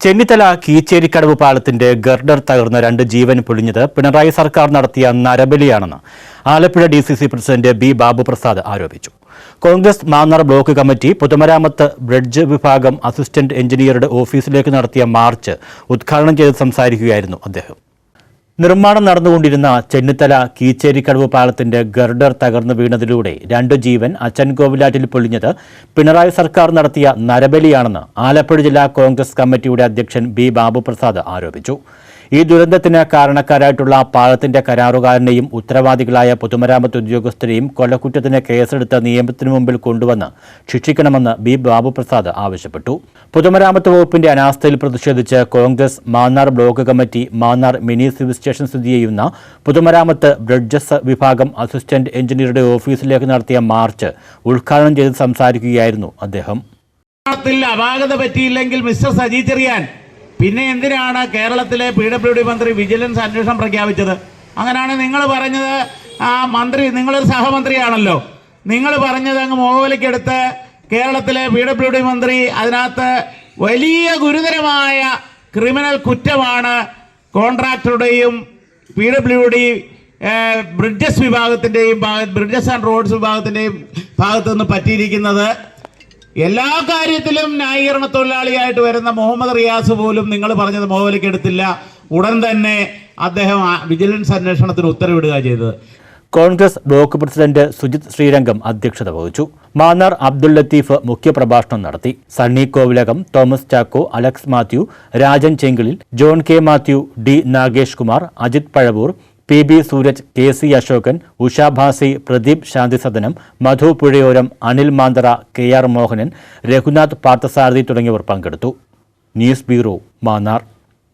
ചെന്നിത്തല കീച്ചേരിക്കടവ് പാലത്തിന്റെ ഗർഡർ തകർന്ന് 2 ജീവൻ പൊലിഞ്ഞത് പിണറായി സർക്കാർ നടത്തിയ നരബലിയാണെന്ന് Alappuzha DCC president B Babuprasad ആരോപിച്ചു. കോൺഗ്രസ് മാന്നാർ ബ്ലോക്ക് കമ്മിറ്റി പൊതുമരാമത്ത് ബ്രിഡ്ജ് വിഭാഗം അസിസ്റ്റന്റ് എഞ്ചിനീയറുടെ ഓഫീസിലേക്ക് നടത്തിയ മാർച്ച് ഉദ്ഘാടനം ചെയ്ത് സംസാരിക്കുകയായിരുന്നു അദ്ദേഹം. നിർമ്മാണം നടന്നുകൊണ്ടിരുന്ന ചെന്നിത്തല കീച്ചേരിക്കടവ് പാലത്തിന്റെ ഗർഡർ തകർന്നു വീണതിലൂടെ 2 ജീവൻ അച്ചൻകോവിലാറ്റിൽ പൊലിഞ്ഞത് പിണറായി സർക്കാർ നടത്തിയ നരബലിയാണെന്ന് ആലപ്പുഴ ജില്ലാ കോൺഗ്രസ് കമ്മിറ്റിയുടെ അധ്യക്ഷൻ ബി ബാബുപ്രസാദ് ആരോപിച്ചു. ഈ ദുരന്തത്തിന് കാരണക്കാരായിട്ടുള്ള പാലത്തിന്റെ കരാറുകാരനെയും ഉത്തരവാദികളായ പൊതുമരാമത്ത് ഉദ്യോഗസ്ഥരെയും കൊലക്കുറ്റത്തിന് കേസെടുത്ത് നിയമത്തിനു മുമ്പിൽ കൊണ്ടുവന്ന് ശിക്ഷിക്കണമെന്ന് ബി ബാബുപ്രസാദ് ആവശ്യപ്പെട്ടു. പൊതുമരാമത്ത് വകുപ്പിന്റെ അനാസ്ഥയിൽ പ്രതിഷേധിച്ച് Congress Mannar block committee Mannar mini civil station സ്ഥിതി ചെയ്യുന്ന പൊതുമരാമത്ത് ബ്രിഡ്ജസ് വിഭാഗം അസിസ്റ്റന്റ് എഞ്ചിനീയറുടെ ഓഫീസിലേക്ക് നടത്തിയ മാർച്ച് ഉദ്ഘാടനം ചെയ്ത് സംസാരിക്കുകയായിരുന്നു അദ്ദേഹം. അപാകത പറ്റിയില്ലെങ്കിൽ മിസ്റ്റർ സജി ചെറിയാൻ പിന്നെ എന്തിനാണ് കേരളത്തിലെ PWD മന്ത്രി വിജിലൻസ് അന്വേഷണം പ്രഖ്യാപിച്ചത്? അങ്ങനെയാണ് നിങ്ങൾ പറഞ്ഞത്. ആ മന്ത്രി, നിങ്ങളൊരു സഹമന്ത്രിയാണല്ലോ, നിങ്ങൾ പറഞ്ഞത് അങ്ങ് മുഖവിലക്കെടുത്ത് കേരളത്തിലെ PWD മന്ത്രി അതിനകത്ത് വലിയ ഗുരുതരമായ ക്രിമിനൽ കുറ്റമാണ് കോൺട്രാക്ടറുടെയും PWD ബ്രിഡ്ജസ് വിഭാഗത്തിൻ്റെയും ബ്രിഡ്ജസ് ആൻഡ് റോഡ്സ് വിഭാഗത്തിൻ്റെയും ഭാഗത്തു നിന്ന് പറ്റിയിരിക്കുന്നത്. എല്ലാ കാര്യത്തിലും ന്യായീകരണ തൊഴിലാളിയായിട്ട് വരുന്ന മുഹമ്മദ് റിയാസ് പോലും നിങ്ങൾ പറഞ്ഞത് മുഖവിലക്കെടുത്തില്ല. ഉടൻ തന്നെ അദ്ദേഹം വിജിലൻസ് അന്വേഷണത്തിന് ഉത്തരവിടുക ചെയ്തത്. കോൺഗ്രസ് ബ്ലോക്ക് പ്രസിഡന്റ് സുജിത് ശ്രീരംഗം അധ്യക്ഷത വഹിച്ചു. മാന്നാർ അബ്ദുൽ ലത്തീഫ് മുഖ്യപ്രഭാഷണം നടത്തി. Sunny Kovilakam, Thomas Chacko, Alex Mathew, Rajan Chengilil, John K Mathew, D Nagesh Kumar, Ajith Pazhavoor, PB Sooraj, KC Ashokan, Usha Bhasi, Pradeep Shanthisadanam, Madhu Puzhayoram, Anil Manthara, KR Mohanan, Raghunath Parthasarathy തുടങ്ങിയവർ പങ്കെടുത്തു. News bureau, Mannar.